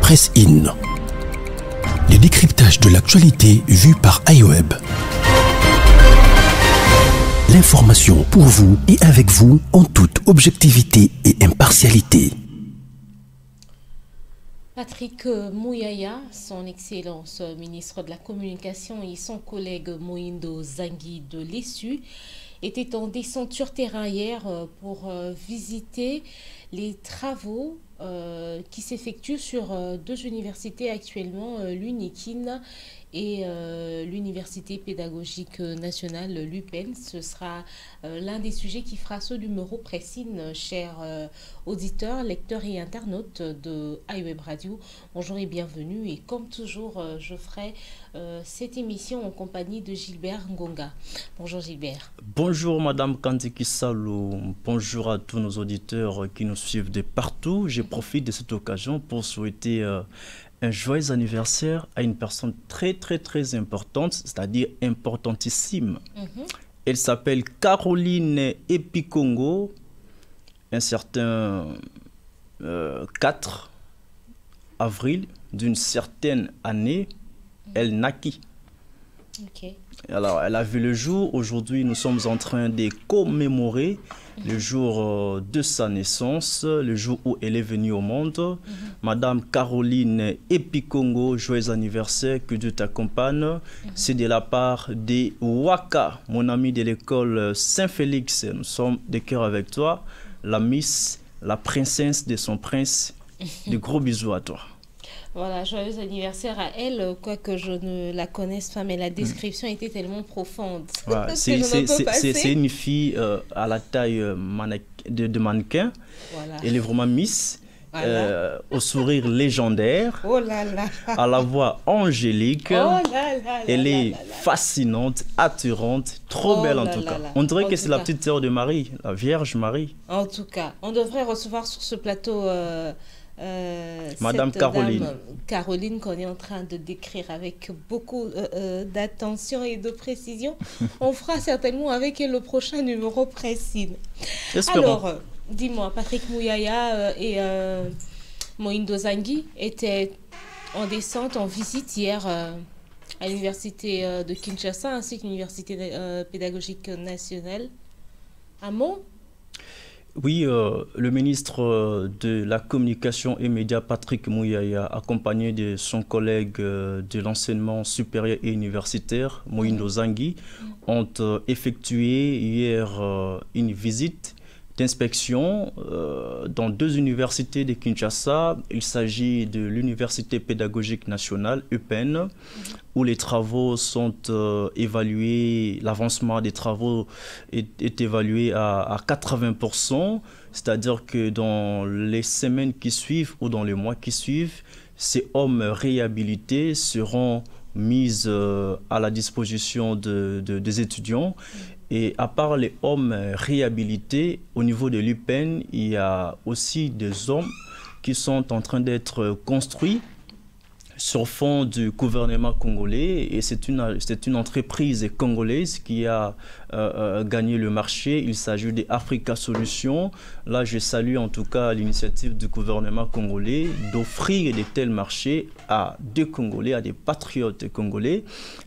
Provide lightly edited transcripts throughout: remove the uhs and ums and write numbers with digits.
Press In. Le décryptage de l'actualité vu par iWeb. L'information pour vous et avec vous en toute objectivité et impartialité. Patrick Mouyaya, son Excellence ministre de la Communication et son collègue Moïndo Zangui de l'ESU étaient en descente sur terrain hier pour visiter les travaux qui s'effectuent sur deux universités actuellement, l'UNIKIN et l'Université pédagogique nationale, l'UPEN. Ce sera l'un des sujets qui fera ce numéro Press-In, chers auditeurs, lecteurs et internautes de iWeb Radio. Bonjour et bienvenue. Et comme toujours, je ferai cette émission en compagnie de Gilbert Ngonga. Bonjour Gilbert. Bonjour Madame Kandiki Salou. Bonjour à tous nos auditeurs qui nous suivent de partout. Je profite de cette occasion pour souhaiter un joyeux anniversaire à une personne très importante, c'est-à-dire importantissime. Elle s'appelle Caroline Epikongo, un certain 4 avril d'une certaine année, elle naquit. Alors, elle a vu le jour. Aujourd'hui, nous sommes en train de commémorer le jour de sa naissance, le jour où elle est venue au monde. Madame Caroline Epikongo, joyeux anniversaire, que Dieu t'accompagne. C'est de la part de Waka, mon ami de l'école Saint-Félix. Nous sommes de cœur avec toi, la Miss, la princesse de son prince. De gros bisous à toi. Voilà, joyeux anniversaire à elle, quoique je ne la connaisse pas, mais la description était tellement profonde. Ouais, c'est une fille à la taille de mannequin. Voilà. Elle est vraiment Miss, voilà. Au sourire légendaire, oh là là. À la voix angélique. Oh là là, elle est fascinante, attirante, trop belle en tout cas. On dirait que c'est la petite sœur de Marie, la Vierge Marie. En tout cas, on devrait recevoir sur ce plateau... Madame Caroline. Caroline qu'on est en train de décrire avec beaucoup d'attention et de précision. On fera certainement avec elle le prochain numéro Press-In. Alors, dis-moi, Patrick Mouyaya et Moïndo Zangui étaient en descente, en visite hier à l'université de Kinshasa ainsi que l'université pédagogique nationale. Un mot? Oui, le ministre de la Communication et Médias, Patrick Mouyaya, accompagné de son collègue de l'enseignement supérieur et universitaire, Moïndo Zangui, ont effectué hier une visite d'inspection dans deux universités de Kinshasa. Il s'agit de l'Université pédagogique nationale, UPEN, où les travaux sont évalués, l'avancement des travaux est évalué à 80%, c'est-à-dire que dans les semaines qui suivent ou dans les mois qui suivent, ces hommes réhabilités seront mis à la disposition des étudiants. Et à part les hommes réhabilités, au niveau de l'UPEN, il y a aussi des hommes qui sont en train d'être construits sur fond du gouvernement congolais. Et c'est une entreprise congolaise qui a gagné le marché. Il s'agit d'Africa Solutions. Là, je salue en tout cas l'initiative du gouvernement congolais d'offrir de tels marchés à des Congolais, à des patriotes congolais.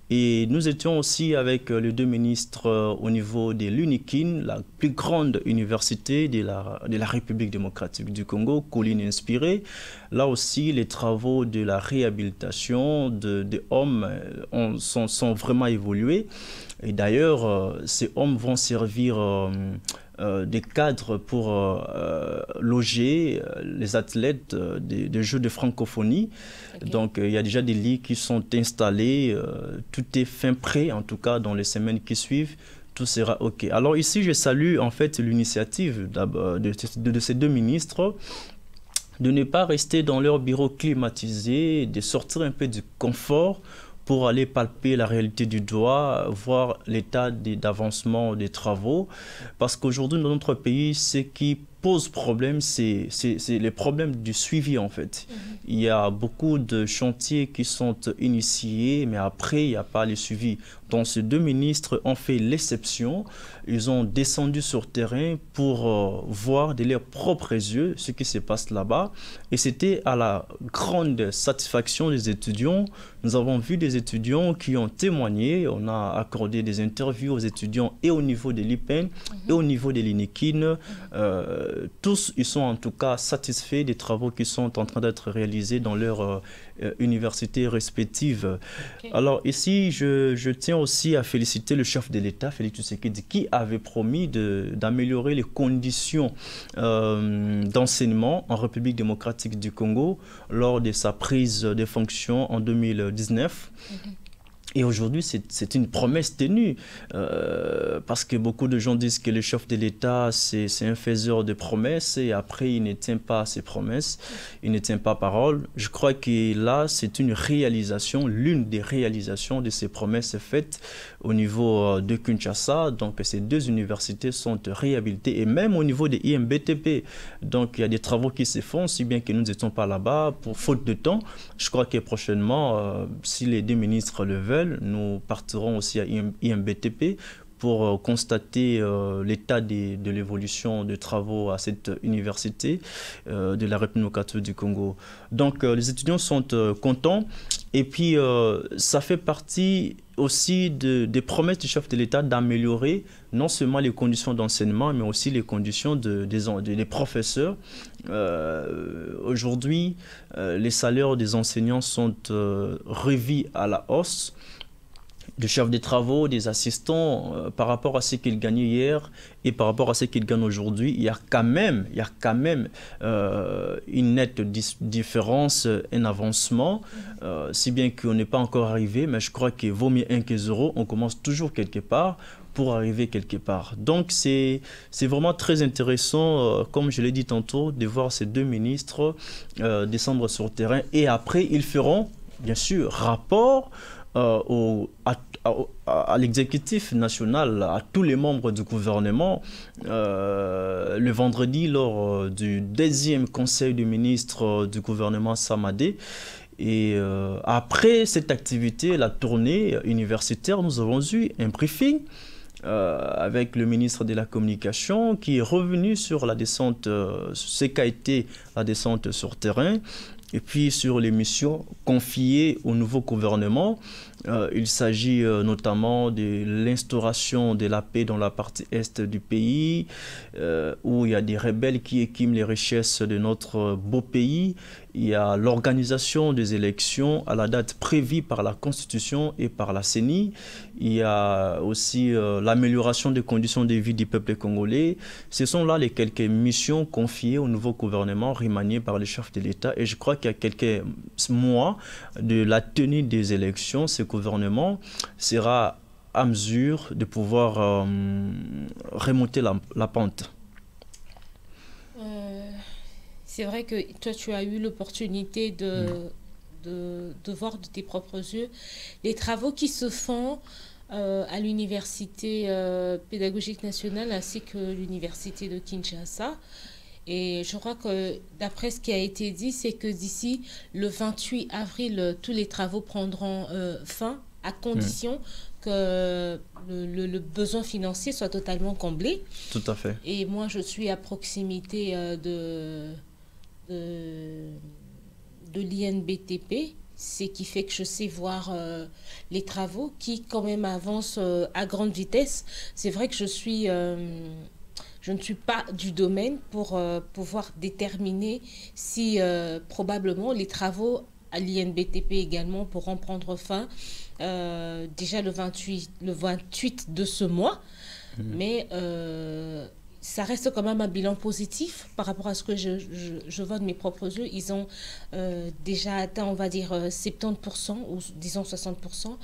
Et nous étions aussi avec les deux ministres au niveau de l'UNIKIN, la plus grande université de la République démocratique du Congo, colline inspirée. Là aussi, les travaux de la réhabilitation des hommes sont vraiment évolués. Et d'ailleurs, ces hommes vont servir des cadres pour loger les athlètes des Jeux de francophonie. Okay. Donc, il y a déjà des lits qui sont installés. Tout est fin prêt, en tout cas, dans les semaines qui suivent. Tout sera OK. Alors ici, je salue en fait l'initiative de ces deux ministres de ne pas rester dans leur bureau climatisé, de sortir un peu du confort pour aller palper la réalité du doigt, voir l'état d'avancement des travaux. Parce qu'aujourd'hui, dans notre pays, ce qui pose problème, c'est les problèmes du suivi en fait. Il y a beaucoup de chantiers qui sont initiés, mais après, il n'y a pas les suivis. Donc ces deux ministres ont fait l'exception. Ils ont descendu sur terrain pour voir de leurs propres yeux ce qui se passe là-bas. Et c'était à la grande satisfaction des étudiants. Nous avons vu des étudiants qui ont témoigné. On a accordé des interviews aux étudiants et au niveau de l'IPEN et au niveau de l'INEKIN. Tous, ils sont en tout cas satisfaits des travaux qui sont en train d'être réalisés dans leurs universités respectives. Okay. Alors ici, je tiens aussi à féliciter le chef de l'État, Félix Tshisekedi, qui avait promis d'améliorer les conditions d'enseignement en République démocratique du Congo lors de sa prise de fonction en 2019. Et aujourd'hui, c'est une promesse tenue, parce que beaucoup de gens disent que le chef de l'État, c'est un faiseur de promesses, et après, il ne tient pas ses promesses, il ne tient pas parole. Je crois que là, c'est une réalisation, l'une des réalisations de ces promesses faites au niveau de Kinshasa. Donc, ces deux universités sont réhabilitées, et même au niveau des IMBTP. Donc, il y a des travaux qui se font, si bien que nous n'étions pas là-bas pour faute de temps. Je crois que prochainement, si les deux ministres le veulent, nous partirons aussi à IMBTP pour constater l'état de l'évolution des travaux à cette université de la République démocratique du Congo. Donc les étudiants sont contents, et puis ça fait partie aussi des promesses du chef de l'État d'améliorer non seulement les conditions d'enseignement, mais aussi les conditions des professeurs. Aujourd'hui, les salaires des enseignants sont revus à la hausse. Du chef des travaux, des assistants, par rapport à ce qu'ils gagnaient hier et par rapport à ce qu'ils gagnent aujourd'hui, il y a quand même une nette différence, un avancement, si bien qu'on n'est pas encore arrivé, mais je crois qu'il vaut mieux 1 que 0, on commence toujours quelque part pour arriver quelque part. Donc c'est vraiment très intéressant, comme je l'ai dit tantôt, de voir ces deux ministres descendre sur le terrain, et après ils feront bien sûr rapport à l'exécutif national, à tous les membres du gouvernement, le vendredi lors du 2e conseil des ministres du gouvernement Samadé. Et après cette activité, la tournée universitaire, nous avons eu un briefing avec le ministre de la Communication qui est revenu sur la descente, ce qu'a été la descente sur terrain, et puis sur les missions confiées au nouveau gouvernement. Il s'agit notamment de l'instauration de la paix dans la partie est du pays, où il y a des rebelles qui équiment les richesses de notre beau pays. Il y a l'organisation des élections à la date prévue par la Constitution et par la CENI. Il y a aussi l'amélioration des conditions de vie du peuple congolais. Ce sont là les quelques missions confiées au nouveau gouvernement remanié par le chef de l'État. Et je crois qu'il y a quelques mois de la tenue des élections, ce gouvernement sera à mesure de pouvoir remonter la pente. C'est vrai que toi, tu as eu l'opportunité de voir de tes propres yeux les travaux qui se font à l'Université pédagogique nationale ainsi que l'Université de Kinshasa. Et je crois que d'après ce qui a été dit, c'est que d'ici le 28 avril, tous les travaux prendront fin à condition que le besoin financier soit totalement comblé. Tout à fait. Et moi, je suis à proximité de l'INBTP, ce qui fait que je sais voir les travaux qui quand même avancent à grande vitesse. C'est vrai que je ne suis pas du domaine pour pouvoir déterminer si probablement les travaux à l'INBTP également pourront prendre fin déjà le 28 de ce mois. Mais ça reste quand même un bilan positif par rapport à ce que je vois de mes propres yeux. Ils ont déjà atteint, on va dire, 70% ou disons 60%,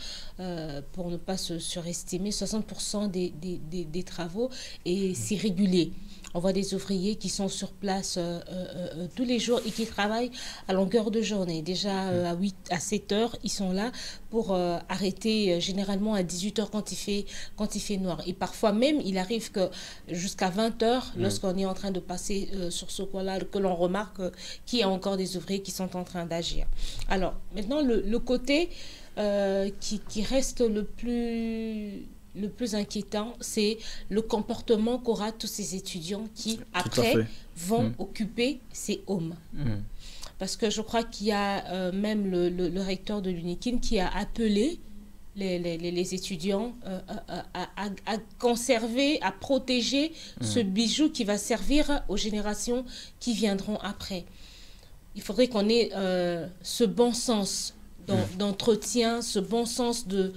pour ne pas se surestimer, 60% des travaux, et c'est régulier. On voit des ouvriers qui sont sur place tous les jours et qui travaillent à longueur de journée. Déjà à 7 heures, ils sont là pour arrêter généralement à 18 heures quand il fait noir. Et parfois même, il arrive que jusqu'à 20 pointeur lorsqu'on est en train de passer sur ce coin-là, que l'on remarque qu'il y a encore des ouvriers qui sont en train d'agir. Alors, maintenant, le côté qui reste le plus inquiétant, c'est le comportement qu'aura tous ces étudiants qui, après, vont occuper ces homes. Parce que je crois qu'il y a même le recteur de l'UNIKIN qui a appelé les étudiants à conserver, à protéger ce bijou qui va servir aux générations qui viendront après. Il faudrait qu'on ait ce bon sens d'entretien, ce bon sens de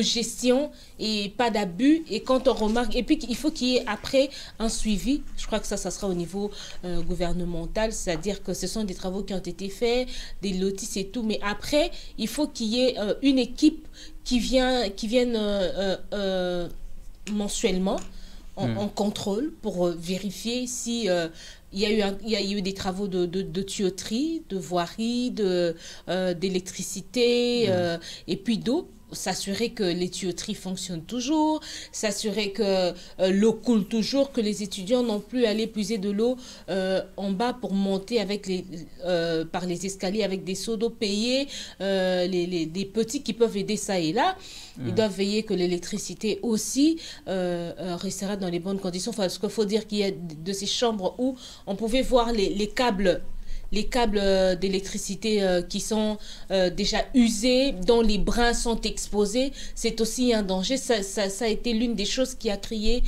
gestion et pas d'abus. Et quand on remarque, et puis il faut qu'il y ait après un suivi. Je crois que ça sera au niveau gouvernemental, c'est-à-dire que ce sont des travaux qui ont été faits, des lotis et tout, mais après il faut qu'il y ait une équipe qui vienne mensuellement en contrôle pour vérifier si il y a eu des travaux de tuyauterie, de voirie, d'électricité et puis d'eau. S'assurer que les tuyauteries fonctionnent toujours, s'assurer que l'eau coule toujours, que les étudiants n'ont plus à aller puiser de l'eau en bas pour monter par les escaliers avec des seaux d'eau payés, des petits qui peuvent aider ça et là. Ils doivent veiller que l'électricité aussi restera dans les bonnes conditions. Parce qu'il faut dire qu'il y a de ces chambres où on pouvait voir les câbles d'électricité qui sont déjà usés, dont les brins sont exposés, c'est aussi un danger. Ça a été l'une des choses qui a créé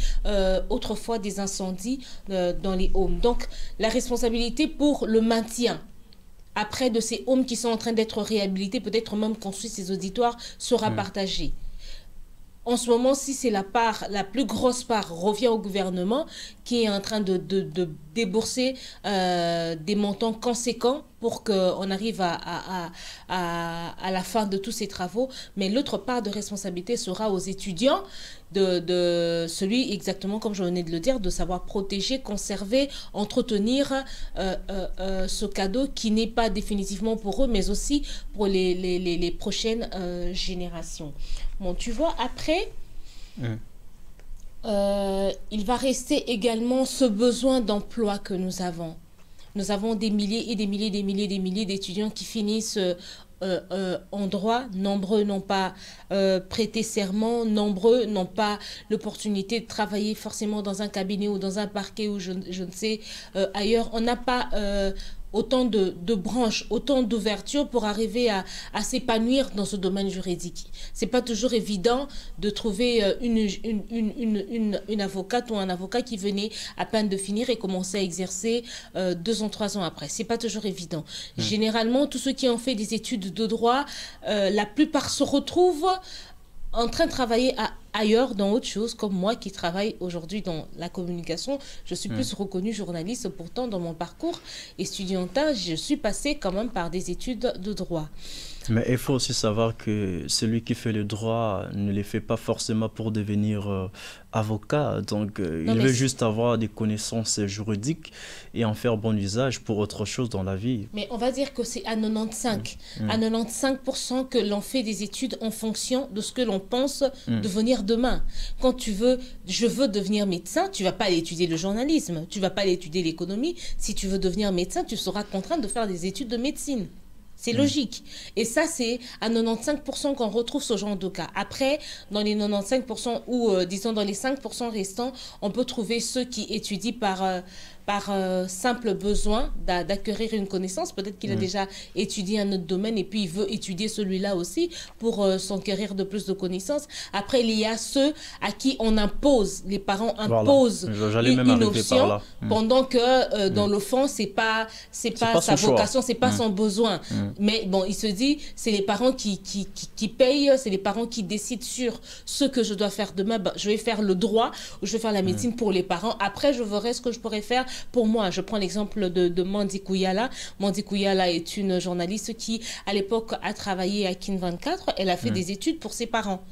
autrefois des incendies dans les homes. Donc, la responsabilité pour le maintien après de ces homes qui sont en train d'être réhabilités, peut-être même construits ces auditoires, sera partagée. En ce moment, si c'est la plus grosse part revient au gouvernement qui est en train de débourser des montants conséquents pour qu'on arrive à la fin de tous ces travaux. Mais l'autre part de responsabilité sera aux étudiants de celui, exactement comme je venais de le dire, de savoir protéger, conserver, entretenir ce cadeau qui n'est pas définitivement pour eux, mais aussi pour les prochaines générations. Bon, tu vois, après, il va rester également ce besoin d'emploi que nous avons. Nous avons des milliers et des milliers d'étudiants qui finissent en droit. Nombreux n'ont pas prêté serment, nombreux n'ont pas l'opportunité de travailler forcément dans un cabinet ou dans un parquet ou je ne sais ailleurs. On n'a pas autant de branches, autant d'ouvertures pour arriver à s'épanouir dans ce domaine juridique. C'est pas toujours évident de trouver une avocate ou un avocat qui venait à peine de finir et commencer à exercer 2 ans, 3 ans après. C'est pas toujours évident. Généralement, tous ceux qui ont fait des études de droit, la plupart se retrouvent en train de travailler ailleurs, dans autre chose, comme moi qui travaille aujourd'hui dans la communication. Je suis plus reconnue journaliste, pourtant dans mon parcours estudiantin, je suis passée quand même par des études de droit. Mais il faut aussi savoir que celui qui fait le droit ne les fait pas forcément pour devenir avocat. Donc, il veut juste avoir des connaissances juridiques et en faire bon usage pour autre chose dans la vie. Mais on va dire que c'est à 95%. À 95% que l'on fait des études en fonction de ce que l'on pense devenir demain. Quand je veux devenir médecin, tu ne vas pas aller étudier le journalisme, tu ne vas pas aller étudier l'économie. Si tu veux devenir médecin, tu seras contraint de faire des études de médecine. C'est logique. Et ça, c'est à 95% qu'on retrouve ce genre de cas. Après, dans les 95% ou disons dans les 5% restants, on peut trouver ceux qui étudient par simple besoin d'acquérir une connaissance. Peut-être qu'il a déjà étudié un autre domaine et puis il veut étudier celui-là aussi pour s'enquérir de plus de connaissances. Après, il y a ceux à qui on impose, les parents imposent une option pendant que dans le fond, c'est pas sa vocation, c'est pas son besoin. Mais bon, il se dit, c'est les parents qui payent, c'est les parents qui décident sur ce que je dois faire demain. Ben, je vais faire le droit ou je vais faire la médecine pour les parents. Après, je verrai ce que je pourrais faire pour moi. Je prends l'exemple de Mandy Kouyala. Mandy Kouyala est une journaliste qui, à l'époque, a travaillé à Kin 24. Elle a fait des études pour ses parents.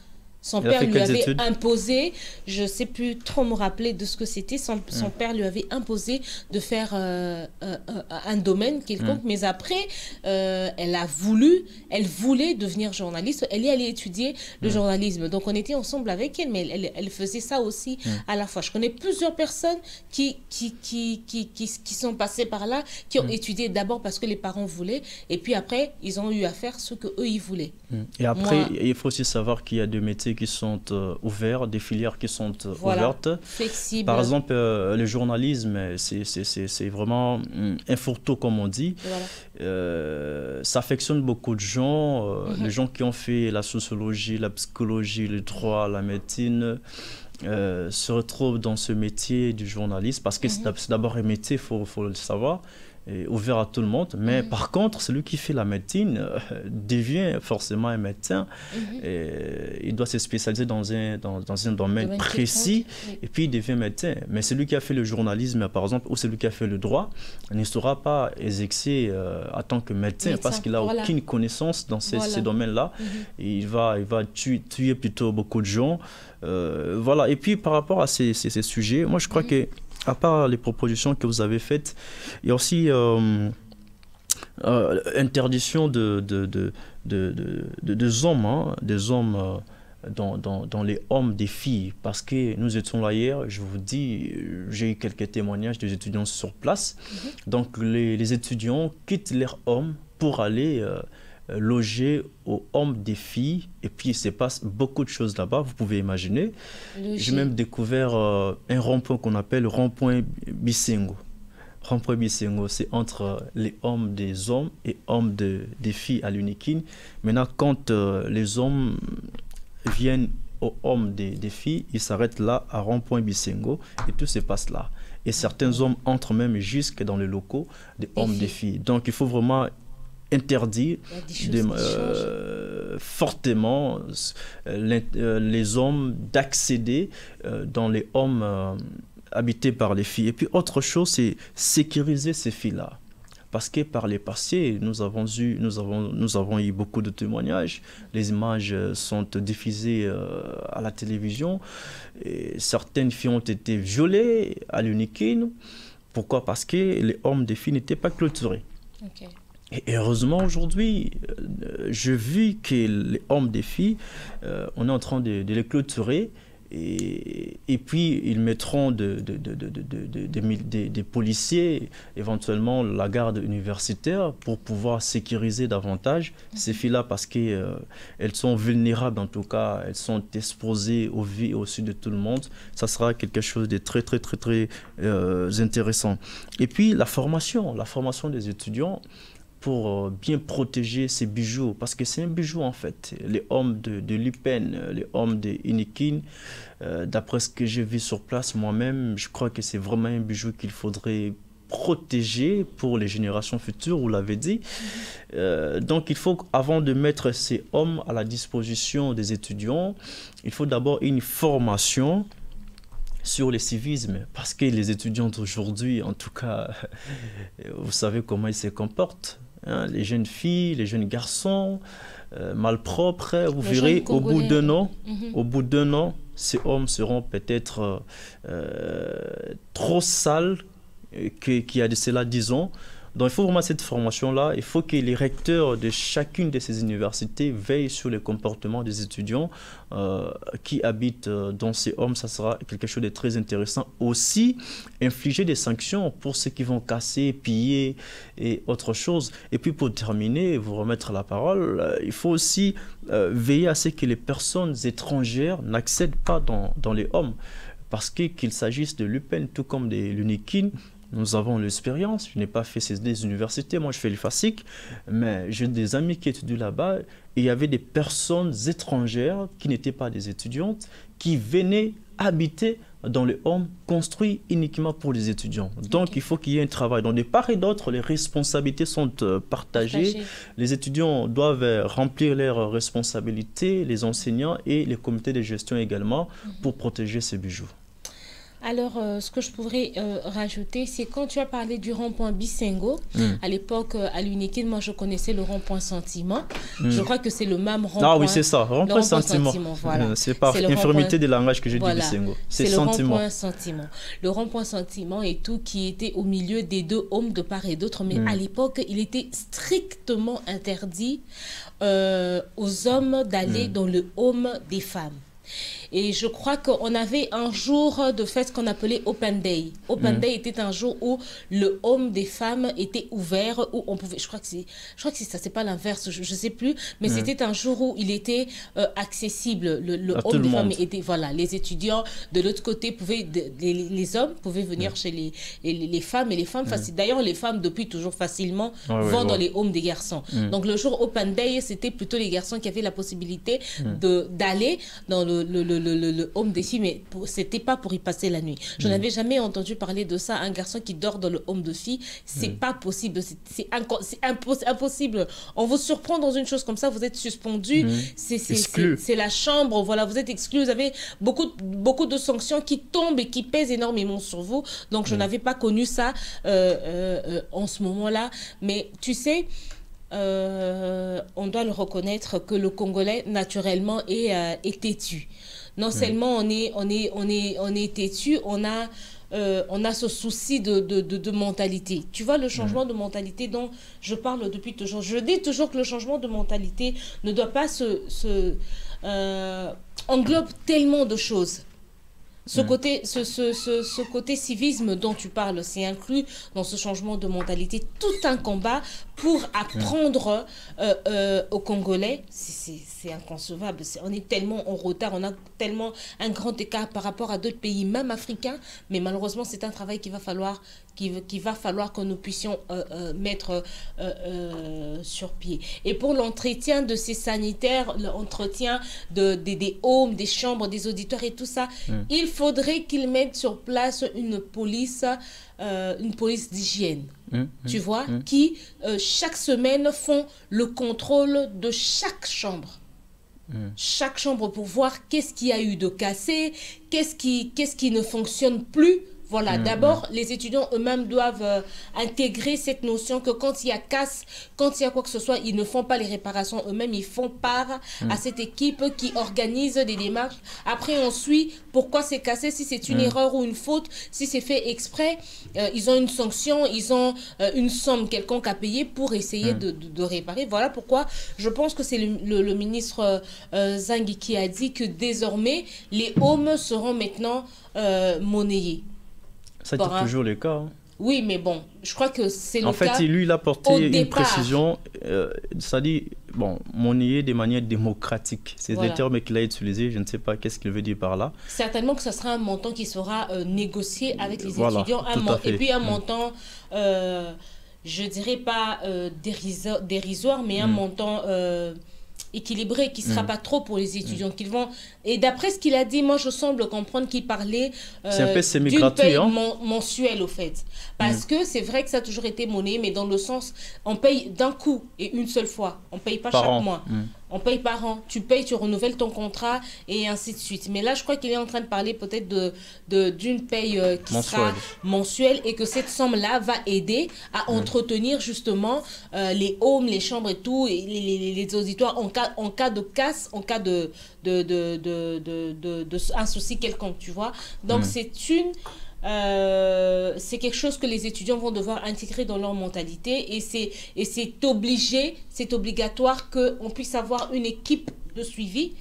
Son père lui avait imposé, je ne sais plus trop me rappeler de ce que c'était, son père lui avait imposé de faire un domaine quelconque, mais après, elle voulait devenir journaliste, elle est allée étudier le journalisme. Donc on était ensemble avec elle, mais elle faisait ça aussi à la fois. Je connais plusieurs personnes qui sont passées par là, qui ont étudié d'abord parce que les parents voulaient, et puis après, ils ont eu à faire ce qu'eux, ils voulaient. Et après, il faut aussi savoir qu'il y a des métiers qui sont ouverts, des filières qui sont ouvertes. Flexibles. Par exemple, le journalisme, c'est vraiment un fourre-tout, comme on dit. Voilà. Ça affectionne beaucoup de gens. Les gens qui ont fait la sociologie, la psychologie, le droit, la médecine, se retrouvent dans ce métier du journalisme parce que c'est d'abord un métier, il faut le savoir. Ouvert à tout le monde, mais par contre, celui qui fait la médecine devient forcément un médecin. Et il doit se spécialiser dans un domaine précis, et puis il devient médecin. Mais celui qui a fait le journalisme, par exemple, ou celui qui a fait le droit, ne sera pas exercé en tant que médecin parce qu'il n'a aucune connaissance dans ces domaines-là. Il va tuer plutôt beaucoup de gens. Voilà. Et puis, par rapport à ces sujets, moi, je crois que à part les propositions que vous avez faites, il y a aussi interdiction des hommes, dans les hommes des filles. Parce que nous étions là hier, je vous dis, j'ai eu quelques témoignages des étudiants sur place. Donc les étudiants quittent leurs hommes pour aller loger aux hommes des filles, et puis il se passe beaucoup de choses là-bas, vous pouvez imaginer. J'ai même découvert un rond-point qu'on appelle le rond-point Bisengo. Rond-point Bisengo, c'est entre les hommes des hommes et hommes des filles à l'Unikine. Maintenant, quand les hommes viennent aux hommes des filles, ils s'arrêtent là à rond-point Bisengo et tout se passe là. Et certains hommes entrent même jusque dans les locaux des hommes des filles. Donc il faut vraiment interdit fortement les hommes d'accéder dans les hommes habités par les filles. Et puis autre chose, c'est sécuriser ces filles-là. Parce que par les passés, nous avons eu beaucoup de témoignages. Les images sont diffusées à la télévision. Et certaines filles ont été violées à l'Unikine. Pourquoi? Parce que les hommes des filles n'étaient pas clôturés. Okay. Et heureusement, aujourd'hui, je vis que les hommes des filles, on est en train de les clôturer. Et puis, ils mettront des policiers, éventuellement la garde universitaire, pour pouvoir sécuriser davantage ces filles-là, parce qu'elles sont vulnérables, en tout cas, elles sont exposées aux vies et au sud de tout le monde. Ça sera quelque chose de très, très, très, très intéressant. Et puis, la formation des étudiants, pour bien protéger ces bijoux, parce que c'est un bijou en fait. Les hommes de l'UPEN, les hommes de Unikine, d'après ce que j'ai vu sur place moi-même, je crois que c'est vraiment un bijou qu'il faudrait protéger pour les générations futures, vous l'avez dit. Donc il faut, avant de mettre ces hommes à la disposition des étudiants, il faut d'abord une formation sur le civisme, parce que les étudiants d'aujourd'hui, en tout cas, vous savez comment ils se comportent. Hein, les jeunes filles, les jeunes garçons, malpropres, vous verrez, au bout d'un an, ces hommes seront peut-être trop sales qu'il y a de cela 10 ans. Donc il faut vraiment cette formation-là. Il faut que les recteurs de chacune de ces universités veillent sur le comportement des étudiants qui habitent dans ces hommes. Ça sera quelque chose de très intéressant. Aussi, infliger des sanctions pour ceux qui vont casser, piller et autre chose. Et puis pour terminer, vous remettre la parole, il faut aussi veiller à ce que les personnes étrangères n'accèdent pas dans les hommes. Parce qu'il s'agisse de l'UPEN, tout comme de l'Unikine, nous avons l'expérience. Je n'ai pas fait des universités, moi je fais le FASIC, mais j'ai des amis qui étudient là-bas et il y avait des personnes étrangères qui n'étaient pas des étudiantes qui venaient habiter dans les homes construits uniquement pour les étudiants. Donc il faut qu'il y ait un travail. Donc de part et d'autre, les responsabilités sont partagées. Les étudiants doivent remplir leurs responsabilités, les enseignants et les comités de gestion également, pour protéger ces bijoux. Alors, ce que je pourrais rajouter, c'est quand tu as parlé du rond-point Bissengo, à l'époque, à l'Uniquine, moi, je connaissais le rond-point Sentiment. Je crois que c'est le même rond-point. Ah oui, c'est ça, rond-point Sentiment. Voilà. C'est par infirmité de langage que je dis Bissengo. C'est le rond-point Sentiment. Le rond-point Sentiment et tout qui était au milieu des deux hommes de part et d'autre. Mais à l'époque, il était strictement interdit aux hommes d'aller dans le home des femmes. Et je crois qu'on avait un jour de fête qu'on appelait Open Day. Open Day était un jour où le home des femmes était ouvert, où on pouvait, je crois que c'est ça, c'est pas l'inverse, je sais plus, mais c'était un jour où il était accessible. Le home des femmes était, voilà, les étudiants de l'autre côté pouvaient, les hommes pouvaient venir chez les femmes, et les femmes, d'ailleurs les femmes depuis toujours facilement vont dans les homes des garçons. Donc le jour Open Day, c'était plutôt les garçons qui avaient la possibilité d'aller dans le home des filles, mais c'était pas pour y passer la nuit. Je n'avais jamais entendu parler de ça. Un garçon qui dort dans le home de filles, c'est pas possible. C'est impossible. On vous surprend dans une chose comme ça, vous êtes suspendu. C'est la chambre, voilà, vous êtes exclu. Vous avez beaucoup de sanctions qui tombent et qui pèsent énormément sur vous. Donc, je n'avais pas connu ça en ce moment-là. Mais tu sais, on doit le reconnaître que le Congolais, naturellement, est têtu. Non seulement on est têtu, on a ce souci de mentalité. Tu vois, le changement de mentalité dont je parle depuis toujours. Je dis toujours que le changement de mentalité ne doit pas englobe tellement de choses. Ce côté civisme dont tu parles, c'est inclus dans ce changement de mentalité. Tout un combat pour apprendre aux Congolais. C'est inconcevable. On est tellement en retard, on a tellement un grand écart par rapport à d'autres pays, même africains. Mais malheureusement, c'est un travail qu'il va falloir que nous puissions mettre sur pied. Et pour l'entretien de ces sanitaires, l'entretien des homes, des chambres, des auditeurs et tout ça, il faudrait qu'ils mettent sur place une police d'hygiène, tu vois, qui chaque semaine font le contrôle de chaque chambre. Chaque chambre pour voir qu'est-ce qu'il y a eu de cassé, qu'est-ce qui ne fonctionne plus. Voilà, d'abord, les étudiants eux-mêmes doivent intégrer cette notion que quand il y a casse, quand il y a quoi que ce soit, ils ne font pas les réparations eux-mêmes, ils font part à cette équipe qui organise des démarches. Après, on suit pourquoi c'est cassé, si c'est une erreur ou une faute, si c'est fait exprès, ils ont une sanction, ils ont une somme quelconque à payer pour essayer de réparer. Voilà pourquoi je pense que c'est le ministre Zangi qui a dit que désormais, les homes seront maintenant monnayés. Ça a été toujours le cas. Oui, mais bon, je crois que c'est le cas. En fait, lui, il a apporté une précision. Ça dit, bon, monnayer de manière démocratique. C'est le terme qu'il a utilisé. Je ne sais pas qu'est-ce qu'il veut dire par là. Certainement que ce sera un montant qui sera négocié avec les étudiants. Et puis un montant, je dirais pas dérisoire, mais un montant équilibré, qui ne sera pas trop pour les étudiants qu'ils vont. Et d'après ce qu'il a dit, moi je semble comprendre qu'il parlait d'une paye mensuelle au fait. Parce que c'est vrai que ça a toujours été monnaie, mais dans le sens, on paye d'un coup et une seule fois. On ne paye pas chaque mois. On paye par an. Tu payes, tu renouvelles ton contrat et ainsi de suite. Mais là, je crois qu'il est en train de parler peut-être d'une paye qui sera mensuelle et que cette somme-là va aider à entretenir justement les homes, les chambres et tout, et les auditoires en cas de casse, en cas un souci quelconque, tu vois. Donc, c'est quelque chose que les étudiants vont devoir intégrer dans leur mentalité et c'est obligatoire qu'on puisse avoir une équipe de suivi,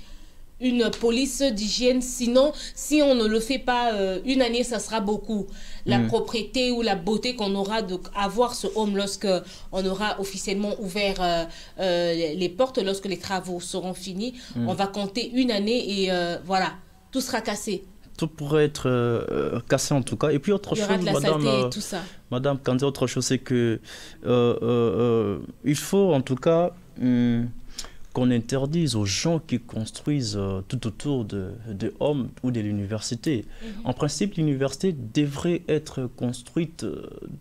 une police d'hygiène. Sinon, si on ne le fait pas une année, ça sera beaucoup. La propreté ou la beauté qu'on aura d'avoir ce home lorsque on aura officiellement ouvert les portes, lorsque les travaux seront finis, on va compter une année et voilà, tout sera cassé. Tout pourrait être cassé en tout cas. Et puis autre chose, Madame Kandé, autre chose, c'est que il faut en tout cas qu'on interdise aux gens qui construisent tout autour de hommes ou de l'université. En principe, l'université devrait être construite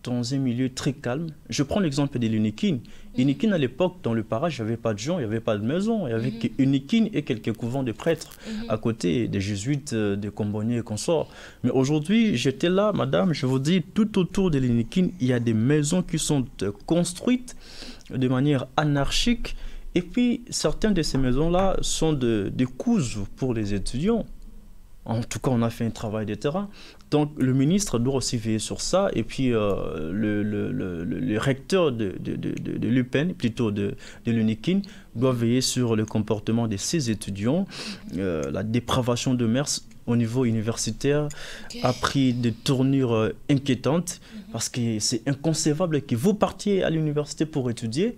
dans un milieu très calme. Je prends l'exemple de l'Unikin. L'Unikin, à l'époque, dans le Para, il n'y avait pas de gens, il n'y avait pas de maison. Il y avait qu'Unikin et quelques couvents de prêtres à côté, des jésuites, des comboniers et consorts. Mais aujourd'hui, j'étais là, madame, je vous dis, tout autour de l'Unikin, il y a des maisons qui sont construites de manière anarchique. Et puis, certaines de ces maisons-là sont des couses pour les étudiants. En tout cas, on a fait un travail de terrain. Donc, le ministre doit aussi veiller sur ça. Et puis, le recteur de l'UPEN, plutôt de l'Unikin, doit veiller sur le comportement de ses étudiants. La dépravation de mœurs au niveau universitaire a pris des tournures inquiétantes parce que c'est inconcevable que vous partiez à l'université pour étudier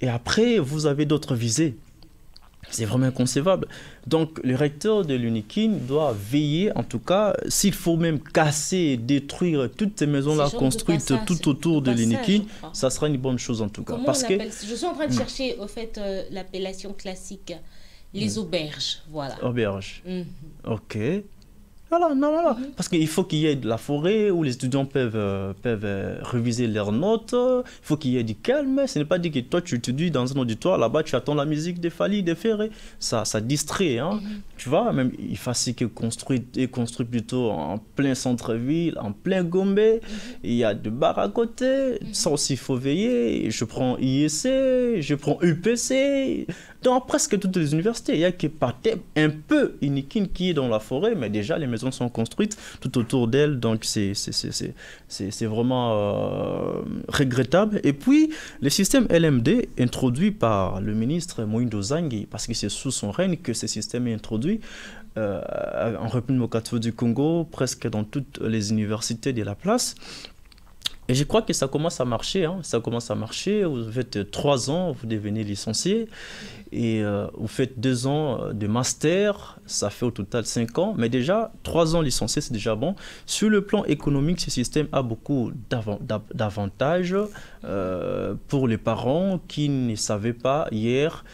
et après, vous avez d'autres visées. C'est vraiment inconcevable. Donc, le recteur de l'Unikin doit veiller, en tout cas, s'il faut même casser, détruire toutes ces maisons-là construites tout autour de l'Unikin, ça sera une bonne chose en tout cas. Parce que je suis en train de chercher, au fait, l'appellation classique, les auberges, voilà. Auberges, ok. Voilà, non, voilà. Parce qu'il faut qu'il y ait de la forêt où les étudiants peuvent réviser leurs notes. Il faut qu'il y ait du calme. Ce n'est pas dit que toi, tu étudies dans un auditoire, là-bas, tu attends la musique des Fally, des Ferré. Ça distrait, hein. Tu vois, même il faut que construit plutôt en plein centre-ville, en plein Gombe. Il y a des bars à côté. Ça aussi, il faut veiller. Je prends IEC, je prends UPC. Dans presque toutes les universités, il y a que Patep, un peu Unikin qui est dans la forêt, mais déjà les maisons sont construites tout autour d'elles, donc c'est vraiment regrettable. Et puis, le système LMD introduit par le ministre Moïndo Zangui, parce que c'est sous son règne que ce système est introduit, en République démocratique du Congo, presque dans toutes les universités de la place. Et je crois que ça commence à marcher, hein. Ça commence à marcher. Vous faites 3 ans, vous devenez licencié. Et vous faites 2 ans de master, ça fait au total 5 ans. Mais déjà, 3 ans licencié, c'est déjà bon. Sur le plan économique, ce système a beaucoup d'avantages pour les parents qui ne savaient pas hier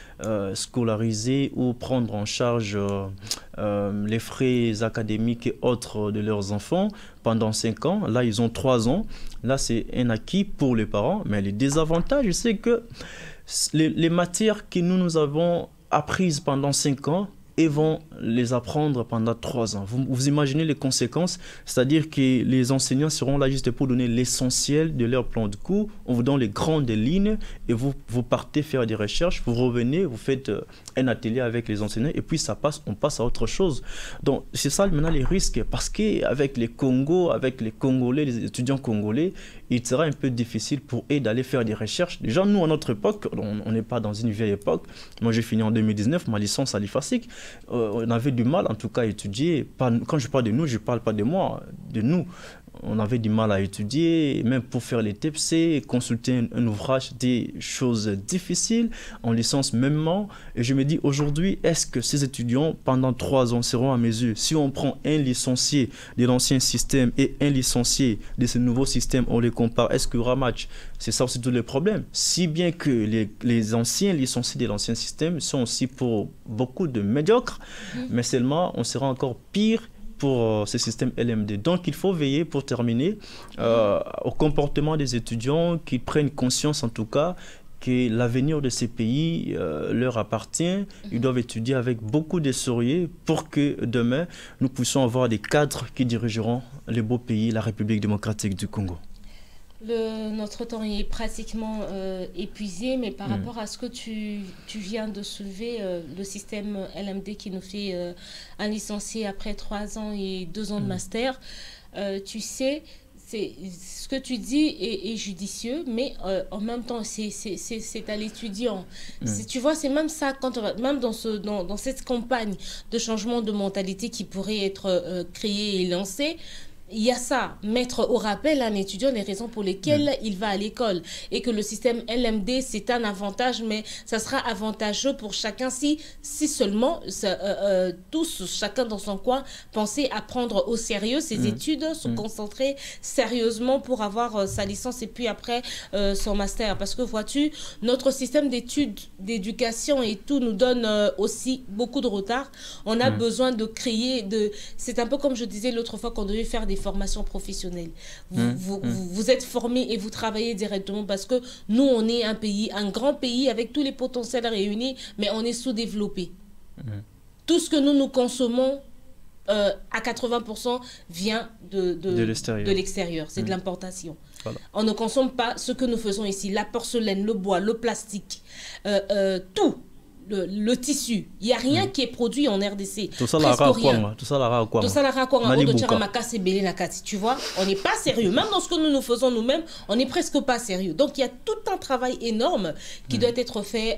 scolariser ou prendre en charge les frais académiques et autres de leurs enfants pendant 5 ans. Là, ils ont 3 ans. Là, c'est un acquis pour les parents. Mais les désavantages, c'est que les matières que nous avons apprises pendant 5 ans, et vont les apprendre pendant 3 ans. Vous imaginez les conséquences, c'est-à-dire que les enseignants seront là juste pour donner l'essentiel de leur plan de cours, on vous donne les grandes lignes et vous partez faire des recherches, vous revenez, vous faites un atelier avec les enseignants et puis on passe à autre chose. Donc c'est ça maintenant les risques, parce qu'avec les Congos, avec les Congolais, les étudiants congolais, il sera un peu difficile pour eux d'aller faire des recherches. Déjà, nous, à notre époque, on n'est pas dans une vieille époque. Moi, j'ai fini en 2019, ma licence à l'IFASIC. On avait du mal, en tout cas, à étudier. Quand je parle de nous, je ne parle pas de moi, de nous. On avait du mal à étudier, même pour faire les TPC, consulter un ouvrage, des choses difficiles, en licence mêmement. Et je me dis, aujourd'hui, est-ce que ces étudiants, pendant 3 ans, seront à mesure? Si on prend un licencié de l'ancien système et un licencié de ce nouveau système, on les compare, est-ce qu'il y aura match? C'est ça aussi tout le problème. Si bien que les anciens licenciés de l'ancien système sont aussi pour beaucoup de médiocres, mais seulement on sera encore pire pour ce système LMD. Donc, il faut veiller, pour terminer, au comportement des étudiants, qu'ils prennent conscience, en tout cas, que l'avenir de ces pays leur appartient. Ils doivent étudier avec beaucoup de sérieux pour que demain, nous puissions avoir des cadres qui dirigeront les beaux pays, la République démocratique du Congo. Notre temps est pratiquement épuisé, mais par rapport à ce que tu viens de soulever, le système LMD qui nous fait un licencié après 3 ans et 2 ans de master, tu sais, ce que tu dis est judicieux, mais en même temps, c'est à l'étudiant. Tu vois, c'est même ça, même dans cette campagne de changement de mentalité qui pourrait être créée et lancée, il y a ça, mettre au rappel à un étudiant les raisons pour lesquelles il va à l'école. Et que le système LMD, c'est un avantage, mais ça sera avantageux pour chacun si seulement tous, chacun dans son coin, penser à prendre au sérieux ses études, se concentrer sérieusement pour avoir sa licence et puis après son master. Parce que vois-tu, notre système d'études, d'éducation et tout nous donne aussi beaucoup de retard. On a besoin de créer, c'est un peu comme je disais l'autre fois qu'on devait faire des formations professionnelles. Vous êtes formés et vous travaillez directement parce que nous, on est un pays, un grand pays avec tous les potentiels réunis, mais on est sous-développé. Tout ce que nous consommons, à 80% vient de l'extérieur. C'est de l'importation. Voilà. On ne consomme pas ce que nous faisons ici. La porcelaine, le bois, le plastique, tout. Le tissu, il n'y a rien qui est produit en RDC. Tout ça, la tu vois, on n'est pas sérieux. Même dans ce que nous faisons nous-mêmes, on n'est presque pas sérieux. Donc, il y a tout un travail énorme qui doit être fait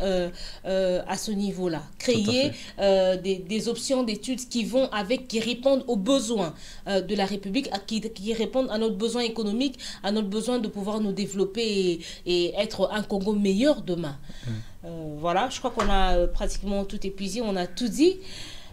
à ce niveau-là. Créer des options d'études qui vont qui répondent aux besoins de la République, qui répondent à notre besoin économique, à notre besoin de pouvoir nous développer et être un Congo meilleur demain. Voilà, je crois qu'on a pratiquement tout épuisé, on a tout dit.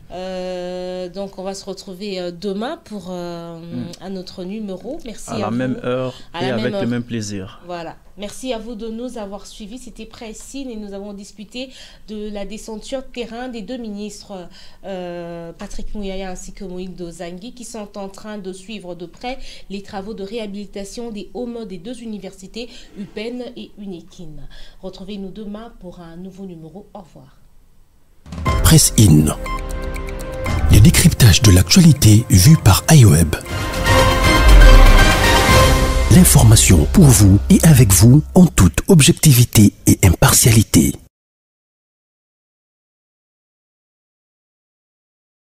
Donc on va se retrouver demain pour un autre numéro. Merci à la même heure et avec le même plaisir. Voilà. Merci à vous de nous avoir suivis. C'était Pressine et nous avons discuté de la descente sur terrain des deux ministres Patrick Mouyaya ainsi que Moïndo Zangui qui sont en train de suivre de près les travaux de réhabilitation des halls des deux universités, UPEN et UNIKIN. Retrouvez-nous demain pour un nouveau numéro. Au revoir. Presse In. Les décryptages de l'actualité vus par iWeb. L'information pour vous et avec vous en toute objectivité et impartialité.